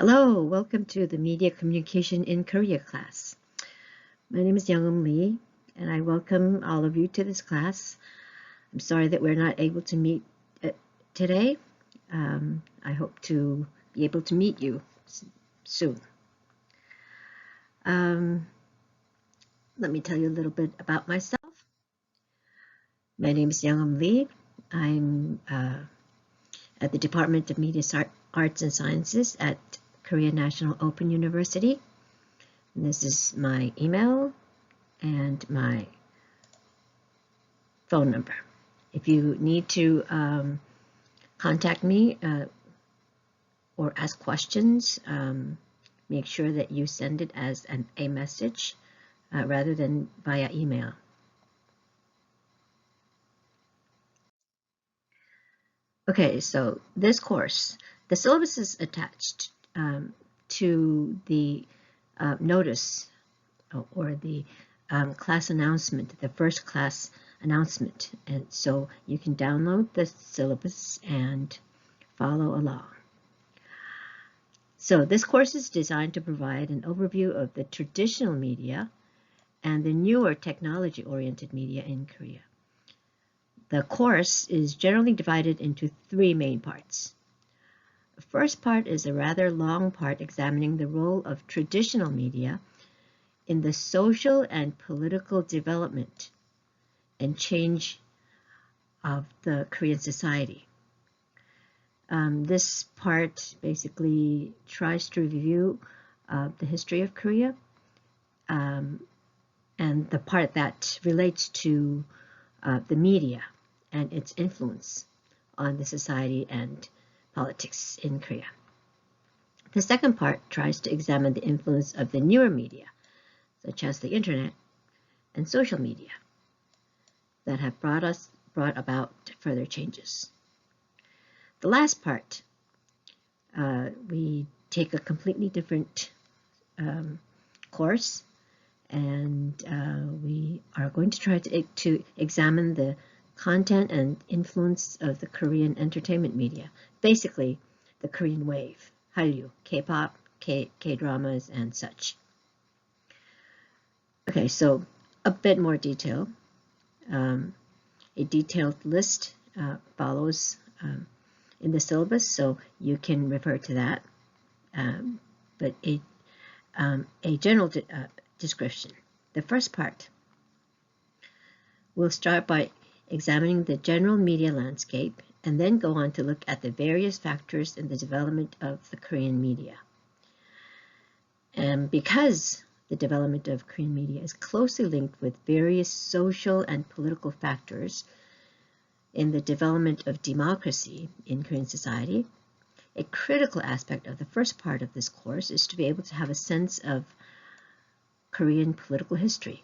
Hello, welcome to the Media Communication in Korea class. My name is Young Lee, and I welcome all of you to this class. I'm sorry that we're not able to meet today. I hope to be able to meet you soon. Let me tell you a little bit about myself. My name is Young Lee. I'm at the Department of Media Arts and Sciences at Korea National Open University. And this is my email and my phone number. If you need to contact me or ask questions, make sure that you send it as a message rather than via email. Okay, so this course, the syllabus is attached to the notice or the class announcement, the first class announcement. And so you can download the syllabus and follow along. So this course is designed to provide an overview of the traditional media and the newer technology-oriented media in Korea. The course is generally divided into three main parts. The first part is a rather long part examining the role of traditional media in the social and political development and change of the Korean society. This part basically tries to review the history of Korea and the part that relates to the media and its influence on the society and politics in Korea. The second part tries to examine the influence of the newer media, such as the internet and social media, that have brought about further changes. The last part, we take a completely different course, and we are going to try to examine the content and influence of the Korean entertainment media, basically the Korean wave, Hallyu, K-pop, K-dramas, and such. Okay, so a bit more detail. A detailed list follows in the syllabus, so you can refer to that. But a general description. The first part, we'll start by examining the general media landscape and then go on to look at the various factors in the development of the Korean media. And because the development of Korean media is closely linked with various social and political factors in the development of democracy in Korean society, a critical aspect of the first part of this course is to be able to have a sense of Korean political history.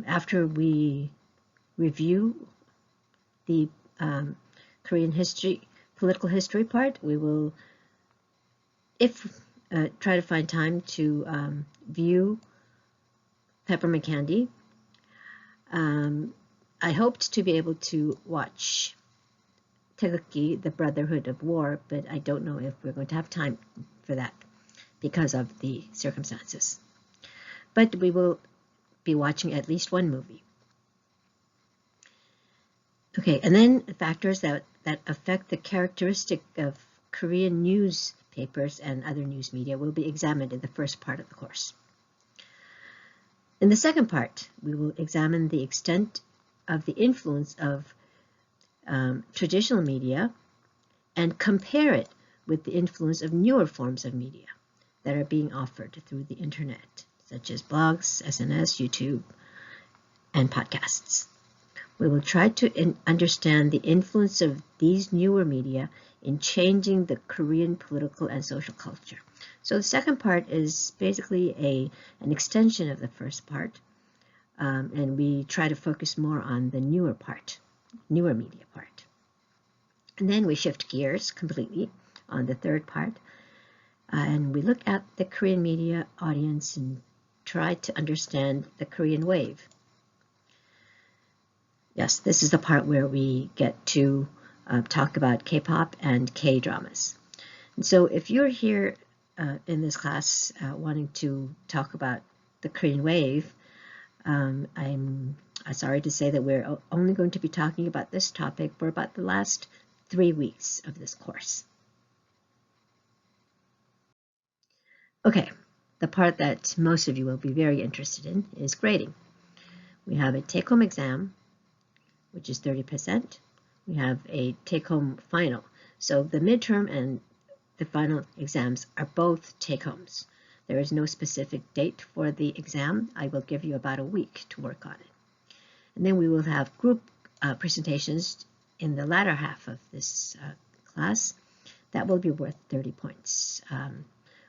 After we review the Korean political history part, we will, try to find time to view Peppermint Candy. I hoped to be able to watch Taegukgi, The Brotherhood of War, but I don't know if we're going to have time for that because of the circumstances. But we will be watching at least one movie. Okay, and then factors that affect the characteristic of Korean newspapers and other news media will be examined in the first part of the course. In the second part, we will examine the extent of the influence of traditional media and compare it with the influence of newer forms of media that are being offered through the internet, such as blogs, SNS, YouTube, and podcasts. We will try to understand the influence of these newer media in changing the Korean political and social culture. So the second part is basically an extension of the first part, and we try to focus more on the newer media part. And then we shift gears completely on the third part, and we look at the Korean media audience and try to understand the Korean wave. Yes, this is the part where we get to talk about K-pop and K-dramas. And so if you're here in this class wanting to talk about the Korean wave, I'm sorry to say that we're only going to be talking about this topic for about the last 3 weeks of this course. Okay, the part that most of you will be very interested in is grading. We have a take-home exam, which is 30%. We have a take-home final. So the midterm and the final exams are both take-homes. There is no specific date for the exam. I will give you about a week to work on it. And then we will have group presentations in the latter half of this class. That will be worth 30 points.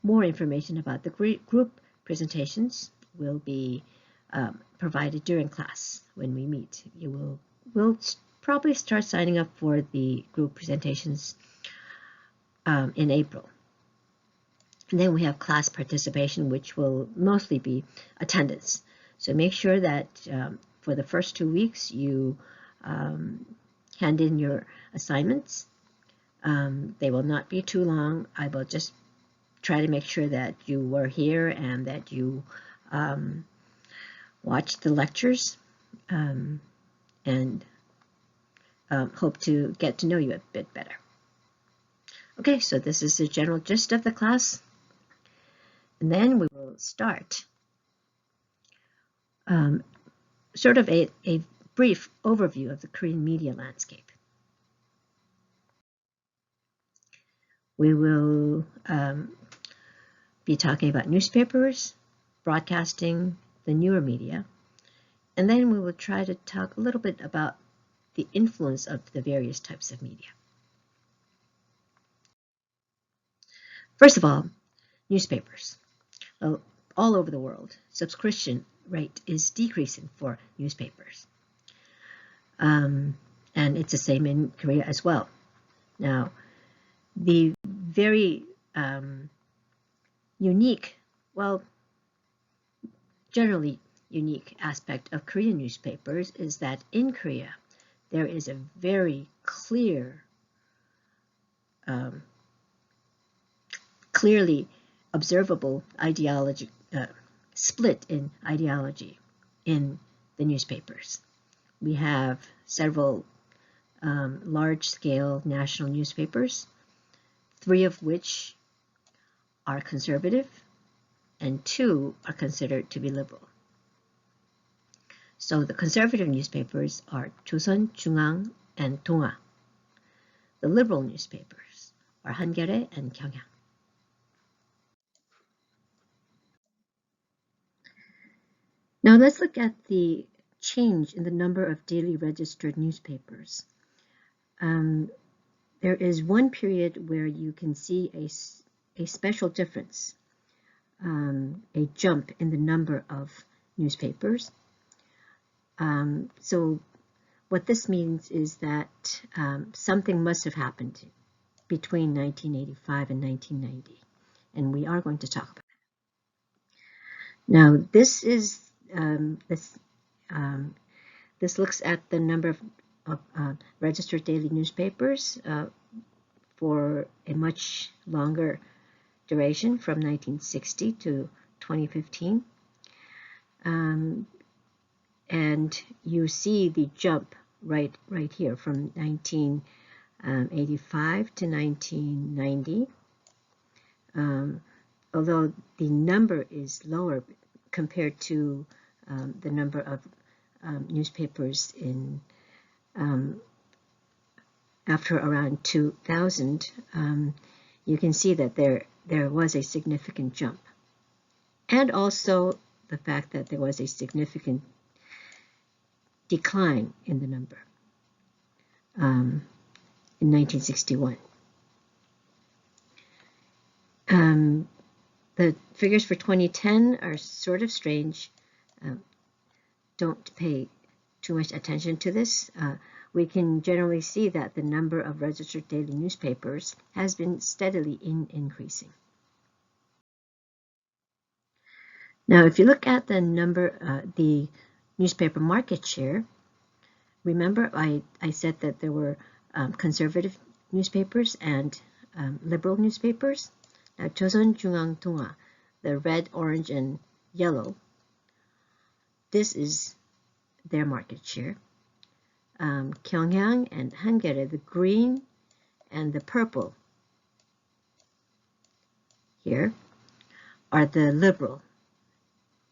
More information about the group presentations will be provided during class when we meet. You will probably start signing up for the group presentations in April. And then we have class participation, which will mostly be attendance. So make sure that for the first 2 weeks you hand in your assignments. They will not be too long. I will just try to make sure that you were here and that you watched the lectures and hope to get to know you a bit better. Okay, so this is the general gist of the class. And then we will start sort of a brief overview of the Korean media landscape. We will be talking about newspapers, broadcasting, the newer media, and then we will try to talk a little bit about the influence of the various types of media. First of all, newspapers. All over the world, subscription rate is decreasing for newspapers. And it's the same in Korea as well. Now, the very unique, well, generally unique aspect of Korean newspapers is that in Korea, there is a very clearly observable ideology, split in ideology in the newspapers. We have several large-scale national newspapers, 3 of which are conservative and 2 are considered to be liberal. So the conservative newspapers are Chosun, Jungang, and Donga. The liberal newspapers are Hangare and Gyeongyang. Now let's look at the change in the number of daily registered newspapers. There is one period where you can see a special difference, a jump in the number of newspapers. So what this means is that something must have happened between 1985 and 1990, and we are going to talk about it. Now, this is this looks at the number of registered daily newspapers for a much longer duration from 1960 to 2015. And you see the jump right here from 1985 to 1990. Although the number is lower compared to the number of newspapers in after around 2000, you can see that there was a significant jump, and also the fact that there was a significant decline in the number in 1961. The figures for 2010 are sort of strange. Don't pay too much attention to this. We can generally see that the number of registered daily newspapers has been steadily increasing. Now, if you look at the number, the newspaper market share, remember I said that there were conservative newspapers and liberal newspapers. Now, 조선중앙통화, the red, orange, and yellow, this is their market share. 경향 and 한겨레, the green and the purple here, are the liberal.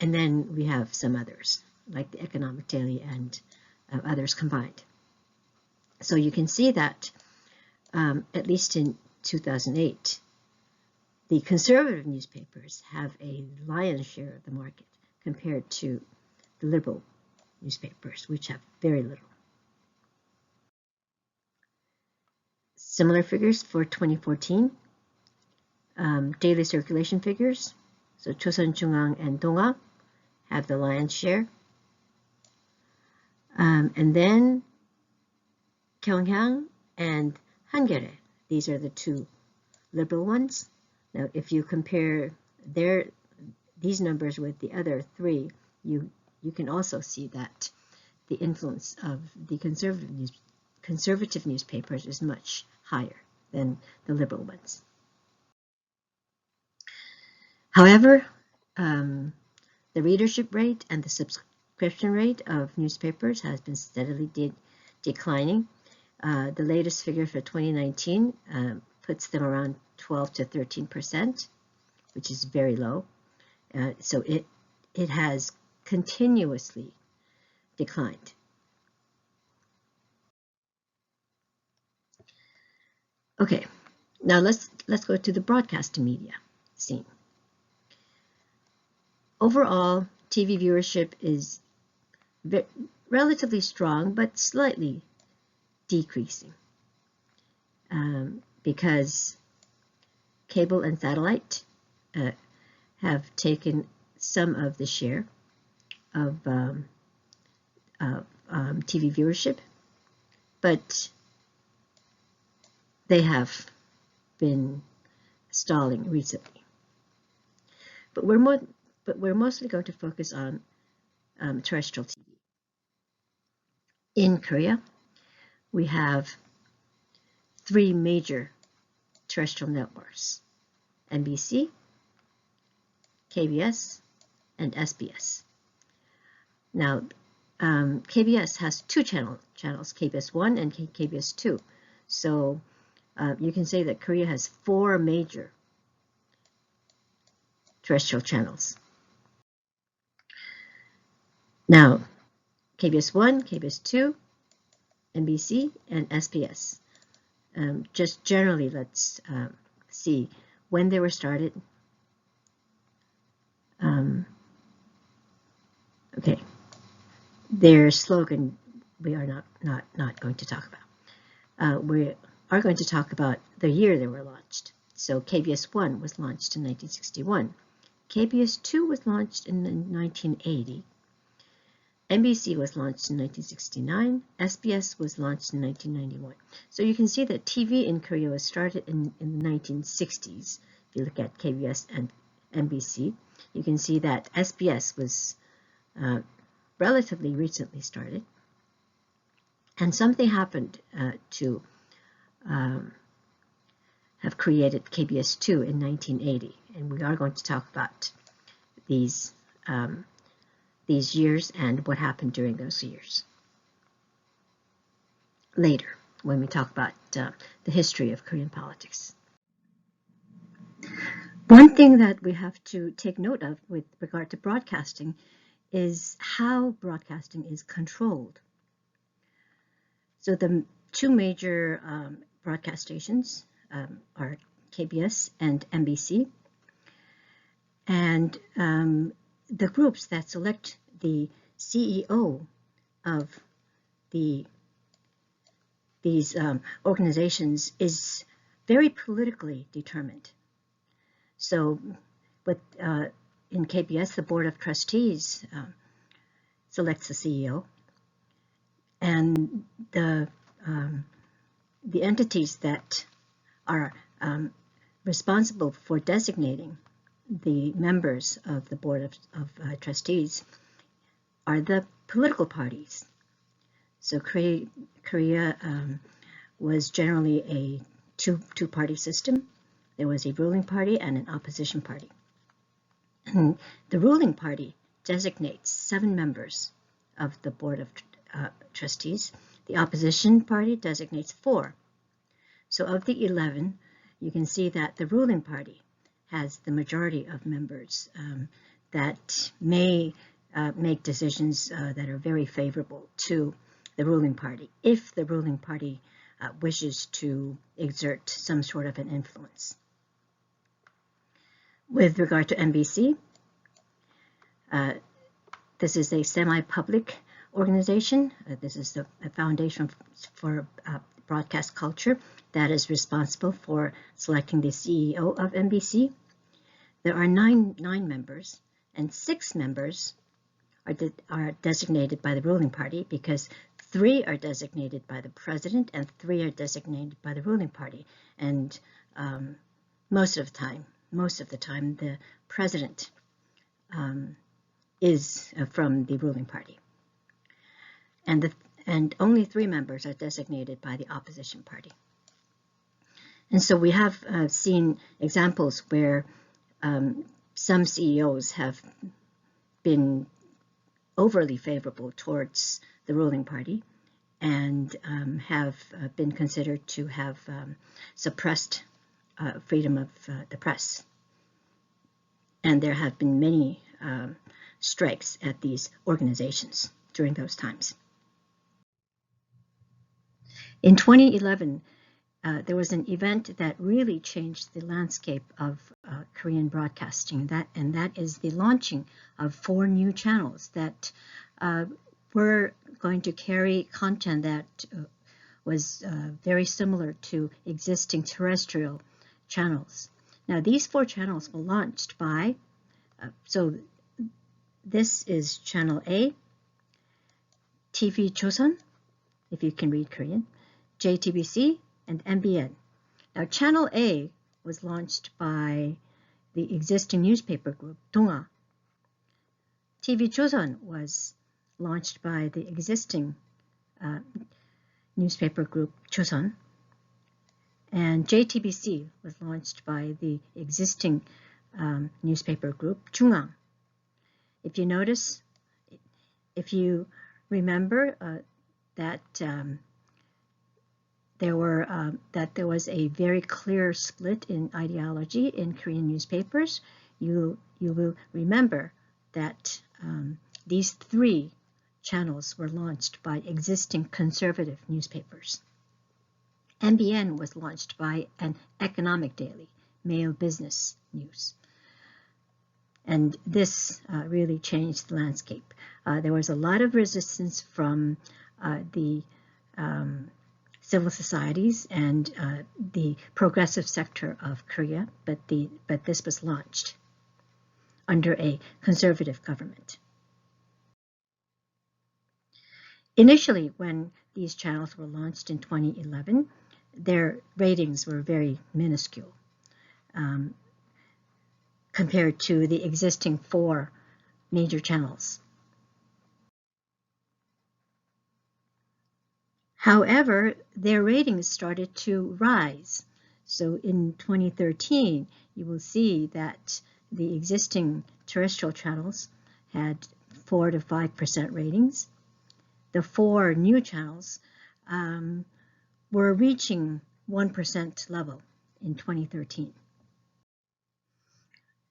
And then we have some others, like the Economic Daily and others combined. So you can see that, at least in 2008, the conservative newspapers have a lion's share of the market compared to the liberal newspapers, which have very little. Similar figures for 2014. Daily circulation figures. So 조선중앙 and 동아 have the lion's share. And then 경향 and 한겨레. These are the two liberal ones. Now, if you compare these numbers with the other three, you can also see that the influence of the conservative newspapers is much higher than the liberal ones. However, the readership rate and the subscription rate of newspapers has been steadily declining. The latest figure for 2019 puts them around 12 to 13%, which is very low. So it has continuously declined. Okay, now let's go to the broadcast media scene. Overall, TV viewership is relatively strong, but slightly decreasing because cable and satellite have taken some of the share of TV viewership, but they have been stalling recently. But we're mostly going to focus on terrestrial TV. In Korea, we have three major terrestrial networks: MBC, KBS, and SBS. Now, KBS has two channels, KBS 1 and KBS 2. So you can say that Korea has four major terrestrial channels. Now, KBS 1, KBS 2, MBC, and SBS. Just generally, let's see when they were started. Okay, their slogan we are not going to talk about. We are going to talk about the year they were launched. So KBS 1 was launched in 1961. KBS 2 was launched in 1980. MBC was launched in 1969. SBS was launched in 1991. So you can see that TV in Korea was started in the 1960s. If you look at KBS and MBC, you can see that SBS was relatively recently started. And something happened to have created KBS 2 in 1980. And we are going to talk about these years and what happened during those years later when we talk about the history of Korean politics. One thing that we have to take note of with regard to broadcasting is how broadcasting is controlled. So the two major broadcast stations are KBS and MBC, and the groups that select the CEO of these organizations is very politically determined. So, in KBS, the Board of Trustees selects the CEO, and the entities that are responsible for designating the members of the Board of Trustees are the political parties. So Korea was generally a two-party system. There was a ruling party and an opposition party. And the ruling party designates 7 members of the Board of Trustees. The opposition party designates 4. So of the 11, you can see that the ruling party has the majority of members that may make decisions that are very favorable to the ruling party if the ruling party wishes to exert some sort of an influence. With regard to MBC, this is a semi-public organization. This is the Foundation for Broadcast Culture that is responsible for selecting the CEO of MBC. There are nine members, and 6 members are designated by the ruling party, because 3 are designated by the president and 3 are designated by the ruling party. And most of the time, the president is from the ruling party, and only 3 members are designated by the opposition party. And so we have seen examples where some CEOs have been overly favorable towards the ruling party and have been considered to have suppressed freedom of the press. And there have been many strikes at these organizations during those times. In 2011, there was an event that really changed the landscape of Korean broadcasting, and that is the launching of 4 new channels that were going to carry content that was very similar to existing terrestrial channels. Now, these 4 channels were launched by, so this is Channel A, TV Chosun, if you can read Korean, JTBC, and MBN. Now, Channel A was launched by the existing newspaper group, Donga. TV Chosun was launched by the existing newspaper group, Chosun. And JTBC was launched by the existing newspaper group, Jungang. If you notice, if you remember that there was a very clear split in ideology in Korean newspapers, you will remember that these 3 channels were launched by existing conservative newspapers. MBN was launched by an economic daily, Mail Business News. And this really changed the landscape. There was a lot of resistance from the civil societies and the progressive sector of Korea, but this was launched under a conservative government. Initially, when these channels were launched in 2011, their ratings were very minuscule compared to the existing 4 major channels. However, their ratings started to rise. So in 2013, you will see that the existing terrestrial channels had 4 to 5% ratings. The 4 new channels were reaching 1% level in 2013.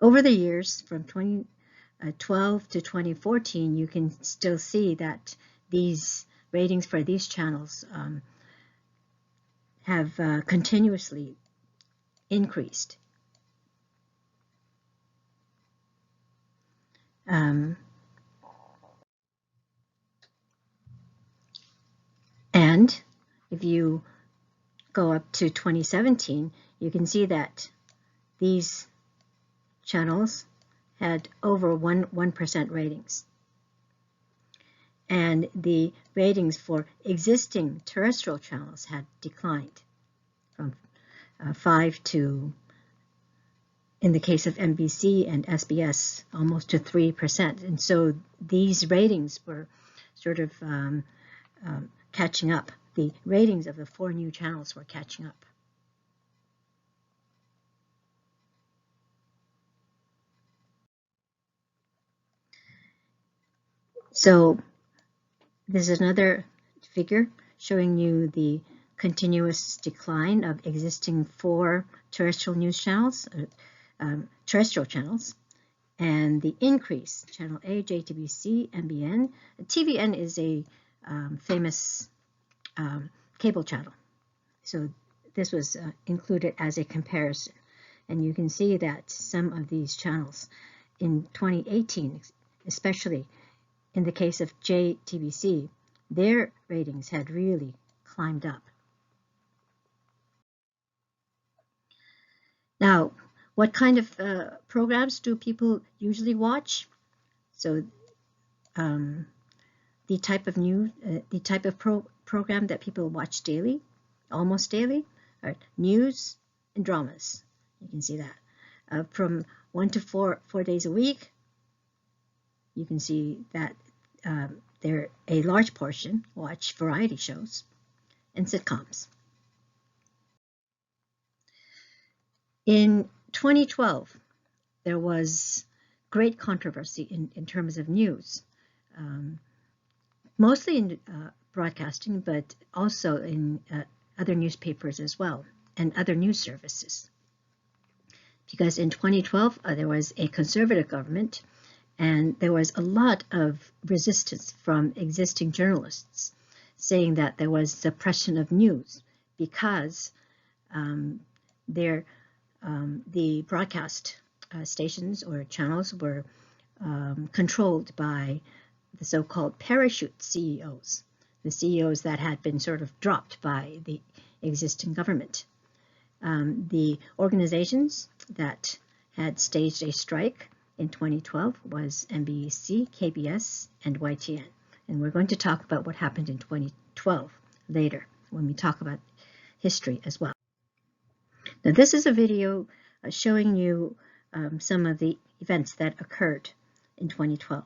Over the years, from 2012 to 2014, you can still see that these ratings for these channels have continuously increased. And if you go up to 2017, you can see that these channels had over 1% ratings. And the ratings for existing terrestrial channels had declined from 5 to, in the case of MBC and SBS, almost to 3%. And so these ratings were sort of catching up. The ratings of the 4 new channels were catching up. So this is another figure showing you the continuous decline of existing 4 terrestrial news channels, terrestrial channels, and the increase, Channel A, JTBC, MBN. TVN is a famous cable channel. So this was included as a comparison. And you can see that some of these channels in 2018, especially in the case of JTBC, their ratings had really climbed up. Now, what kind of programs do people usually watch? So the type of program that people watch daily, almost daily, are news and dramas. You can see that. From 1 to 4 days a week, you can see that a large portion watch variety shows and sitcoms. In 2012, there was great controversy in terms of news, mostly in broadcasting, but also in other newspapers as well, and other news services. Because in 2012, there was a conservative government, and there was a lot of resistance from existing journalists saying that there was suppression of news because the broadcast stations or channels were controlled by the so-called parachute CEOs, the CEOs that had been sort of dropped by the existing government. The organizations that had staged a strike in 2012 was NBC, KBS, and YTN. And we're going to talk about what happened in 2012 later when we talk about history as well. Now, this is a video showing you some of the events that occurred in 2012.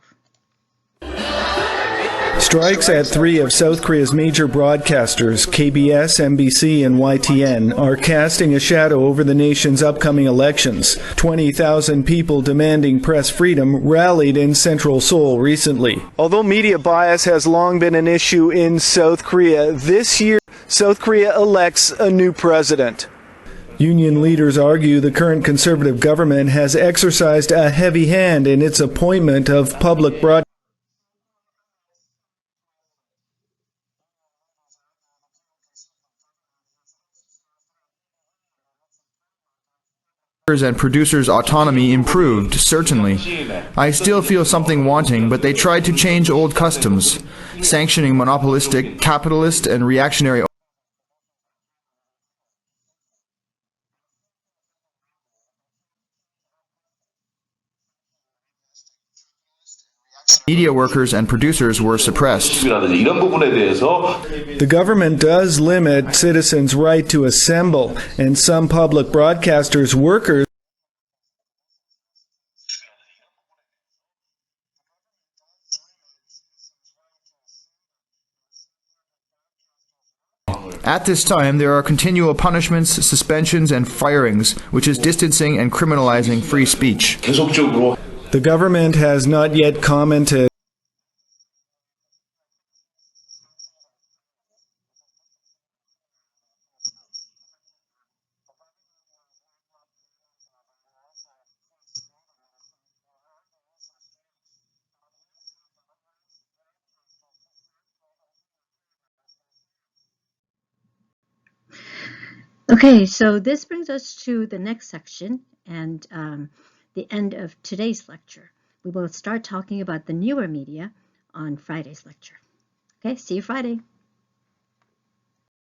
Strikes at 3 of South Korea's major broadcasters, KBS, MBC, and YTN, are casting a shadow over the nation's upcoming elections. 20,000 people demanding press freedom rallied in central Seoul recently. Although media bias has long been an issue in South Korea, this year South Korea elects a new president. Union leaders argue the current conservative government has exercised a heavy hand in its appointment of public broadcasters and producers' autonomy improved, certainly. I still feel something wanting, but they tried to change old customs, sanctioning monopolistic, capitalist, and reactionary media workers and producers were suppressed. The government does limit citizens' right to assemble, and some public broadcasters' workers At this time, there are continual punishments, suspensions, and firings, which is distancing and criminalizing free speech. The government has not yet commented. Okay, so this brings us to the next section and the end of today's lecture. We will start talking about the newer media on Friday's lecture. Okay, see you Friday.